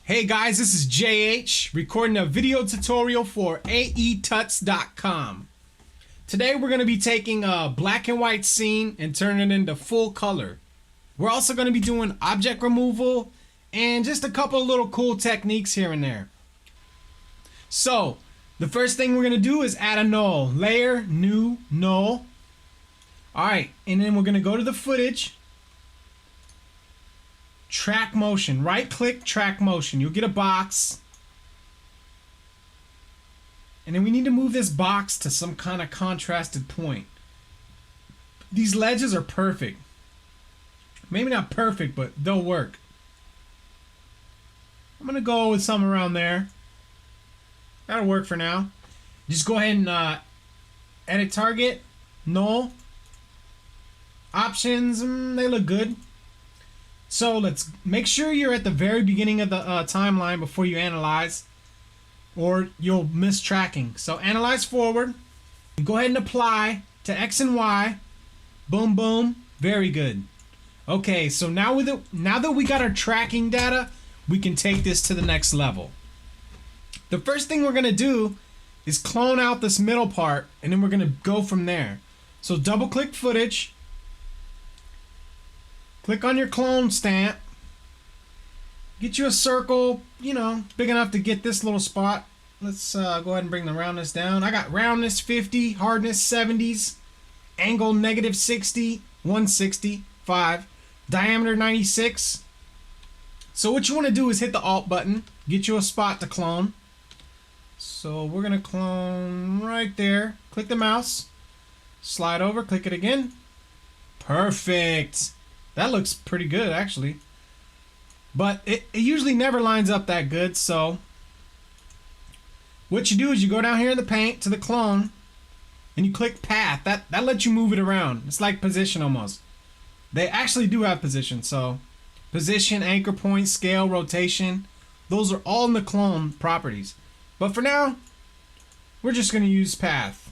Hey guys, this is JH recording a video tutorial for AEtuts.com. Today we're going to be taking a black and white scene and turning it into full color. We're also going to be doing object removal and just a couple of little cool techniques here and there. So the first thing we're going to do is add a null. Layer, new, null. Alright, and then we're going to go to the footage. Track motion, right click, track motion. You'll get a box. And then we need to move this box to some kind of contrasted point. These ledges are perfect. Maybe not perfect, but they'll work. I'm gonna go with something around there. That'll work for now. Just go ahead and edit target, null. Options, they look good. So let's make sure you're at the very beginning of the timeline before you analyze, or you'll miss tracking. So analyze forward. Go ahead and apply to X and Y. Boom, boom. Very good. Okay, so now that we got our tracking data, we can take this to the next level. The first thing we're gonna do is clone out this middle part, and then we're gonna go from there. So double click footage. Click on your clone stamp. Get you a circle, you know, big enough to get this little spot. Let's go ahead and bring the roundness down. I got roundness 50, hardness 70s, angle -60, 165, diameter 96. So what you want to do is hit the Alt button, get you a spot to clone. So we're going to clone right there. Click the mouse, slide over, click it again. Perfect. That looks pretty good, actually. But it usually never lines up that good, so what you do is you go down here in the paint to the clone, and you click path. That lets you move it around. It's like position almost. They actually do have position, so position, anchor point, scale, rotation, those are all in the clone properties. But for now, we're just going to use path.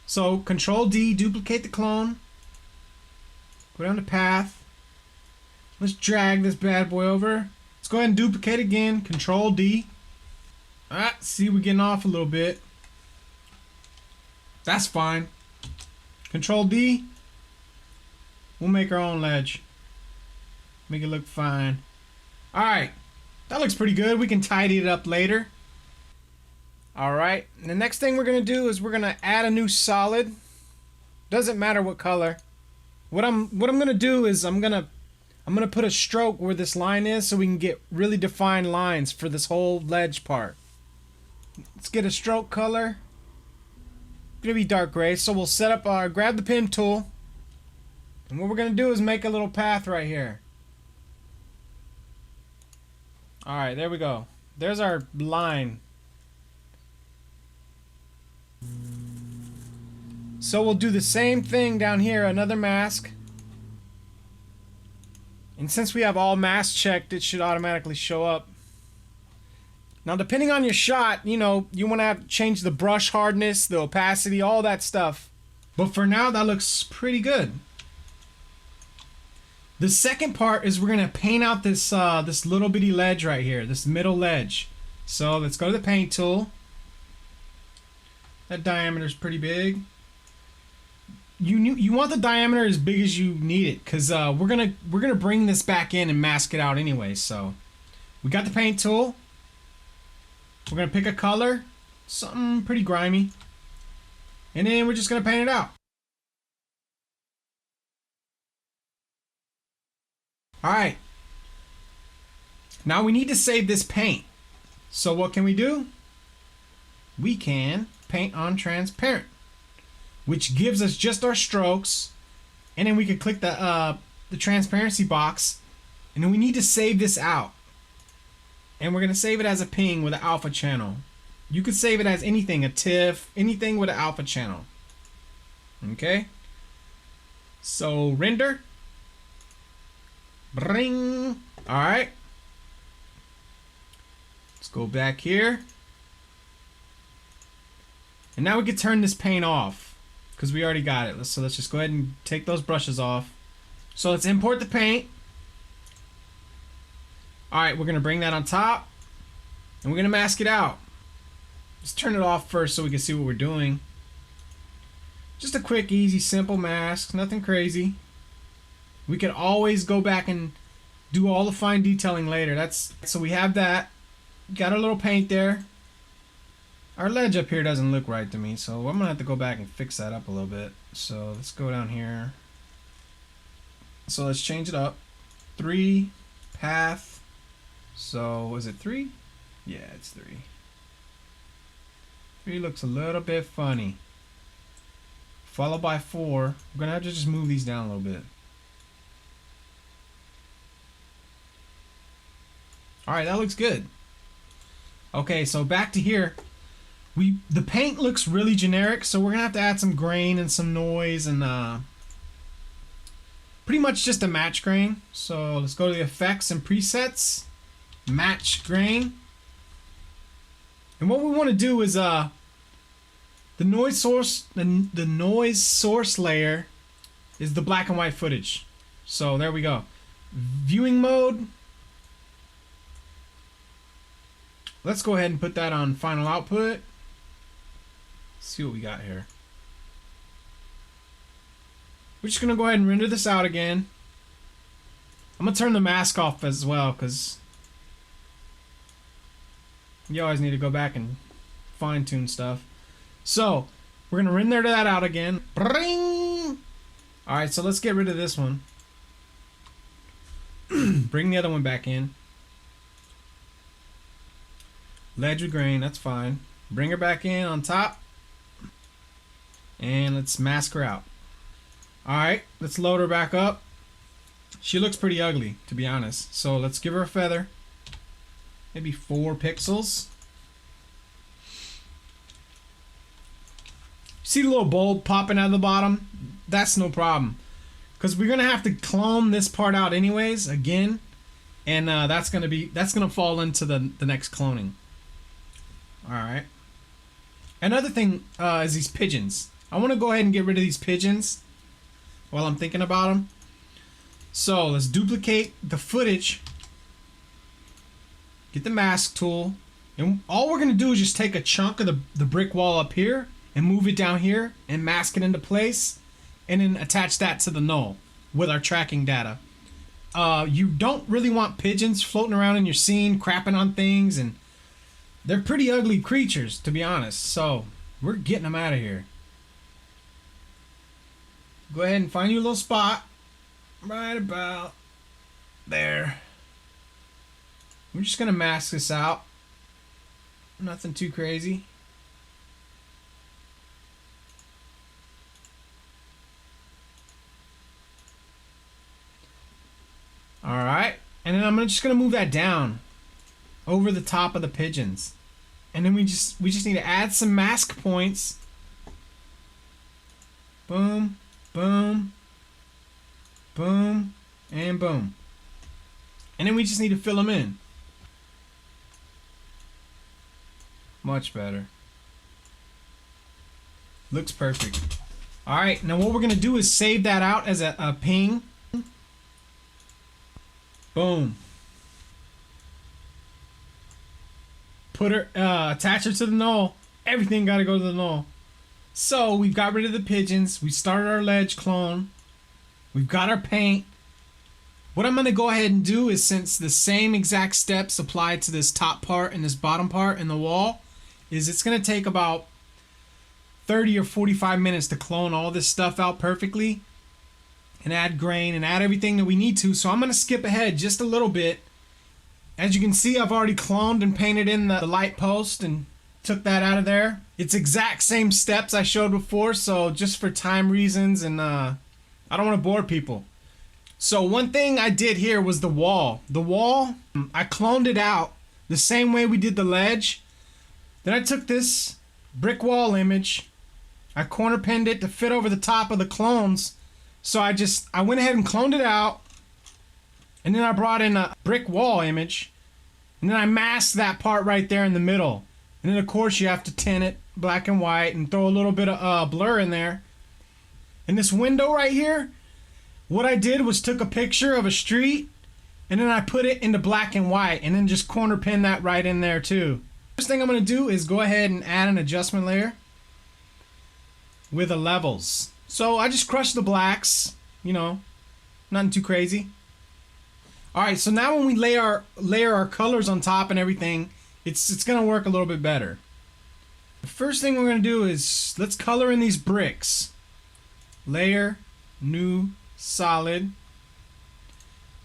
So Control D, duplicate the clone. Go down to path. Let's drag this bad boy over. Let's go ahead and duplicate again. Control D. Alright, see we're getting off a little bit. That's fine. Control D. We'll make our own ledge. Make it look fine. Alright. That looks pretty good. We can tidy it up later. Alright. The next thing we're going to do is we're going to add a new solid. Doesn't matter what color. What I'm gonna do is I'm gonna put a stroke where this line is so we can get really defined lines for this whole ledge part. Let's get a stroke color. It's gonna be dark gray. So we'll set up grab the pen tool, and what we're gonna do is make a little path right here. Alright, there we go. There's our line. So we'll do the same thing down here, another mask. And since we have all masks checked, it should automatically show up. Now depending on your shot, you know, you want to have to change the brush hardness, the opacity, all that stuff. But for now, that looks pretty good. The second part is we're going to paint out this this little bitty ledge right here, this middle ledge. So let's go to the paint tool. That diameter is pretty big. You want the diameter as big as you need it, because we're gonna bring this back in and mask it out anyway. So we got the paint tool. We're gonna pick a color, something pretty grimy, and then we're just gonna paint it out. Alright, now we need to save this paint. So what can we do? We can paint on transparent, which gives us just our strokes, and then we can click the transparency box, and then we need to save this out, and we're gonna save it as a ping with an alpha channel. You could save it as anything, a TIFF, anything with an alpha channel. Okay, so render, bring. All right, let's go back here, and now we can turn this paint off, because we already got it. So let's just go ahead and take those brushes off. So let's import the paint. All right, we're gonna bring that on top and we're gonna mask it out. Let's turn it off first so we can see what we're doing. Just a quick, easy, simple mask, nothing crazy. We could always go back and do all the fine detailing later. So we have that. Got our little paint there. Our ledge up here doesn't look right to me, so I'm gonna have to go back and fix that up a little bit. So let's go down here. So let's change it up. 3 path. So is it 3? Yeah, it's 3. 3 looks a little bit funny. Followed by 4. We're gonna have to just move these down a little bit. Alright, that looks good. Okay, so back to here. The paint looks really generic, so we're gonna have to add some grain and some noise and pretty much just a match grain. So let's go to the effects and presets, match grain. And what we want to do is the noise source layer is the black and white footage. So there we go. Viewing mode. Let's go ahead and put that on final output. See what we got here. We're just gonna go ahead and render this out again. I'm gonna turn the mask off as well because you always need to go back and fine tune stuff. So we're gonna render that out again. Bring. All right, so let's get rid of this one. Bring the other one back in. Ledge with grain, that's fine. Bring her back in on top. And let's mask her out. Alright, let's load her back up. She looks pretty ugly, to be honest. So let's give her a feather. Maybe 4 pixels. See the little bulb popping out of the bottom? That's no problem. Because we're going to have to clone this part out anyways, again. And that's going to fall into the next cloning. Alright. Another thing is these pigeons. I want to go ahead and get rid of these pigeons while I'm thinking about them. So let's duplicate the footage. Get the mask tool. And all we're going to do is just take a chunk of the brick wall up here and move it down here and mask it into place. And then attach that to the null with our tracking data. You don't really want pigeons floating around in your scene, crapping on things, and they're pretty ugly creatures, to be honest. So we're getting them out of here. Go ahead and find you a little spot right about there. We're just gonna mask this out. Nothing too crazy. Alright, and then I'm just gonna move that down over the top of the pigeons. And then we just need to add some mask points. Boom, boom, boom, and boom. And then we just need to fill them in. Much better. Looks perfect. Alright, now what we're gonna do is save that out as a ping. Boom. Put her, attach her to the null. Everything gotta go to the null. So we've got rid of the pigeons. We started our ledge clone. We've got our paint. What I'm gonna go ahead and do is, since the same exact steps apply to this top part and this bottom part in the wall, is it's gonna take about 30 or 45 minutes to clone all this stuff out perfectly and add grain and add everything that we need to. So I'm gonna skip ahead just a little bit. As you can see, I've already cloned and painted in the light post and took that out of there. It's exact same steps I showed before, so just for time reasons and I don't want to bore people. So one thing I did here was the wall. The wall, I cloned it out the same way we did the ledge. Then I took this brick wall image, I corner pinned it to fit over the top of the clones. So I went ahead and cloned it out, and then I brought in a brick wall image, and then I masked that part right there in the middle. And then of course you have to tint it black and white and throw a little bit of blur in there. And this window right here, what I did was took a picture of a street And then I put it into black and white and then just corner pin that right in there too. First thing I'm going to do is go ahead and add an adjustment layer with the levels. So I just crushed the blacks, you know, nothing too crazy. Alright, so now when we layer our colors on top and everything, it's going to work a little bit better. The first thing we're going to do is let's color in these bricks. Layer, new, solid.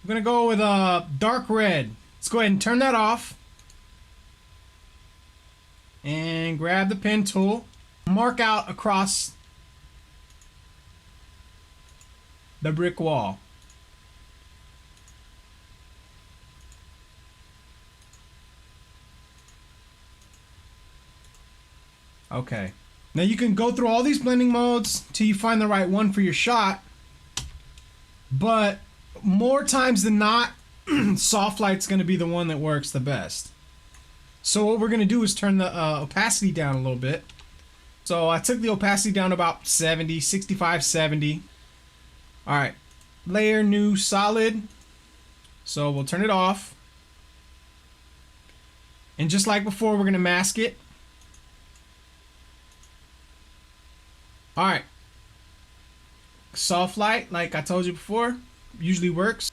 We're going to go with a dark red. Let's go ahead and turn that off. And grab the pen tool. Mark out across the brick wall. Okay. Now you can go through all these blending modes till you find the right one for your shot. But more times than not, soft light's going to be the one that works the best. So what we're going to do is turn the opacity down a little bit. So I took the opacity down about 70, 65, 70. Alright. Layer, new, solid. So we'll turn it off. And just like before, we're going to mask it. Alright. Soft light, like I told you before, usually works.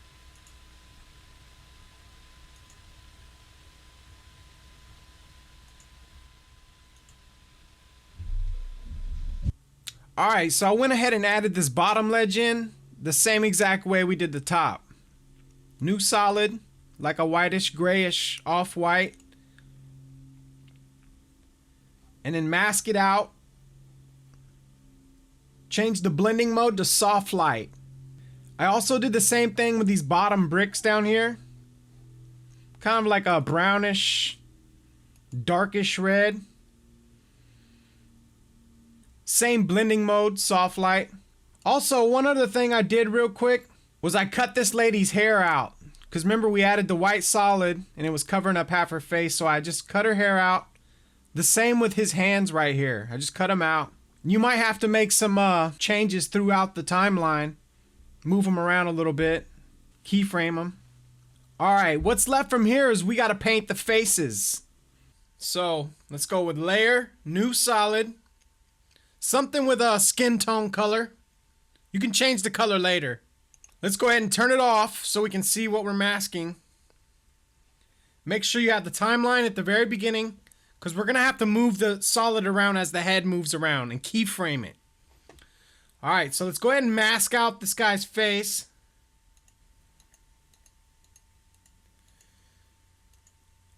Alright, so I went ahead and added this bottom ledge in the same exact way we did the top. New solid, like a whitish, grayish, off-white. And then mask it out. Change the blending mode to soft light. I also did the same thing with these bottom bricks down here. Kind of like a brownish, darkish red. Same blending mode, soft light. Also, one other thing I did real quick was I cut this lady's hair out. Because remember we added the white solid and it was covering up half her face, so I just cut her hair out. The same with his hands right here. I just cut them out. You might have to make some changes throughout the timeline. Move them around a little bit. Keyframe them. Alright, what's left from here is we gotta paint the faces. So, let's go with layer, new solid. Something with a skin tone color. You can change the color later. Let's go ahead and turn it off so we can see what we're masking. Make sure you have the timeline at the very beginning, because we're going to have to move the solid around as the head moves around and keyframe it. Alright, so let's go ahead and mask out this guy's face.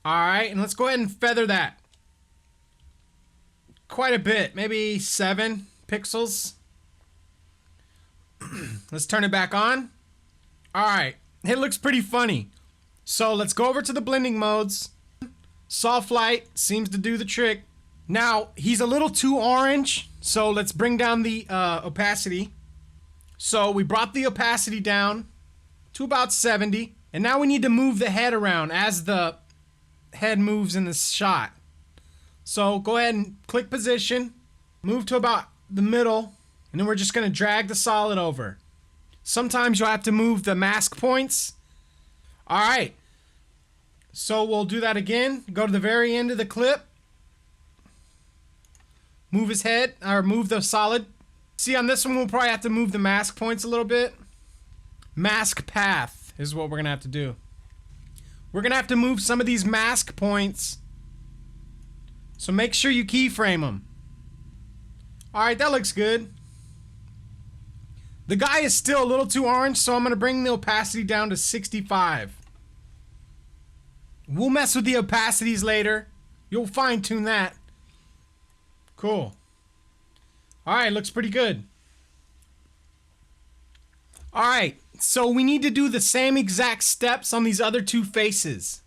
Alright, and let's go ahead and feather that. Quite a bit, maybe 7 pixels. Let's turn it back on. Alright, it looks pretty funny. So let's go over to the blending modes. Soft light seems to do the trick. Now, he's a little too orange, so let's bring down the opacity. So we brought the opacity down to about 70. And now we need to move the head around as the head moves in the shot. So go ahead and click position, move to about the middle, and then we're just going to drag the solid over. Sometimes you'll have to move the mask points. Alright, so we'll do that again. Go to the very end of the clip. Move his head, or move the solid. See, on this one we'll probably have to move the mask points a little bit. Mask path is what we're going to have to do. We're going to have to move some of these mask points. So make sure you keyframe them. Alright, that looks good. The guy is still a little too orange, so I'm going to bring the opacity down to 65. We'll mess with the opacities later. You'll fine tune that. Cool. Alright, looks pretty good. Alright, so we need to do the same exact steps on these other two faces.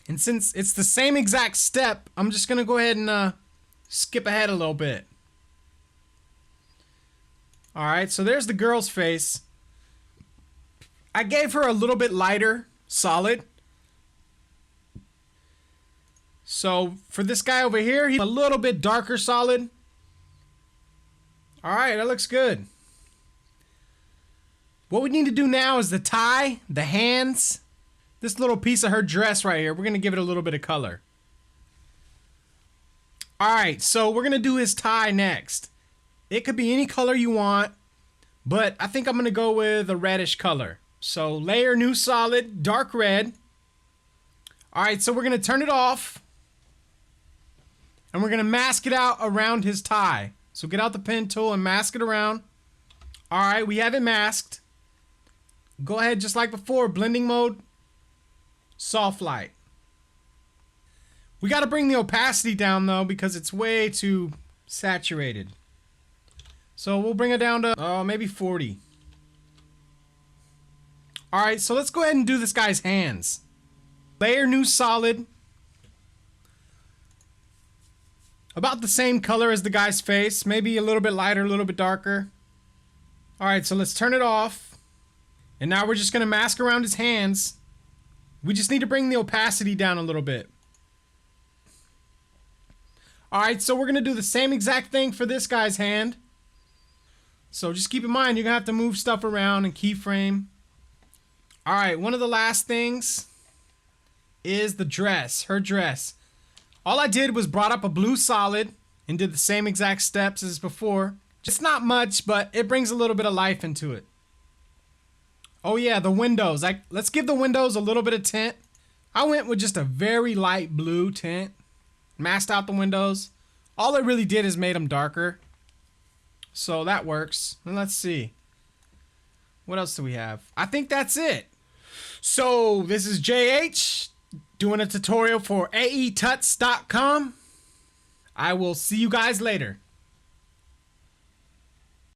And since it's the same exact step, I'm just going to go ahead and skip ahead a little bit. Alright, so there's the girl's face. I gave her a little bit lighter solid. So for this guy over here, he's a little bit darker solid. Alright, that looks good. What we need to do now is the tie, the hands, this little piece of her dress right here. We're going to give it a little bit of color. Alright, so we're going to do his tie next. It could be any color you want, but I think I'm going to go with a reddish color. So layer new solid, dark red. Alright, so we're going to turn it off. And we're going to mask it out around his tie. So get out the pen tool and mask it around. Alright, we have it masked. Go ahead, just like before, blending mode, soft light. We got to bring the opacity down though because it's way too saturated. So we'll bring it down to maybe 40. Alright, so let's go ahead and do this guy's hands. Layer new solid. About the same color as the guy's face. Maybe a little bit lighter, a little bit darker. Alright, so let's turn it off. And now we're just going to mask around his hands. We just need to bring the opacity down a little bit. Alright, so we're going to do the same exact thing for this guy's hand. So just keep in mind, you're going to have to move stuff around and keyframe. Alright, one of the last things is the dress, her dress. All I did was brought up a blue solid and did the same exact steps as before. Just not much, but it brings a little bit of life into it. Oh yeah, the windows. Let's give the windows a little bit of tint. I went with just a very light blue tint. Masked out the windows. All it really did is made them darker. So that works. And let's see. What else do we have? I think that's it. So this is JH doing a tutorial for aetuts.com. I will see you guys later.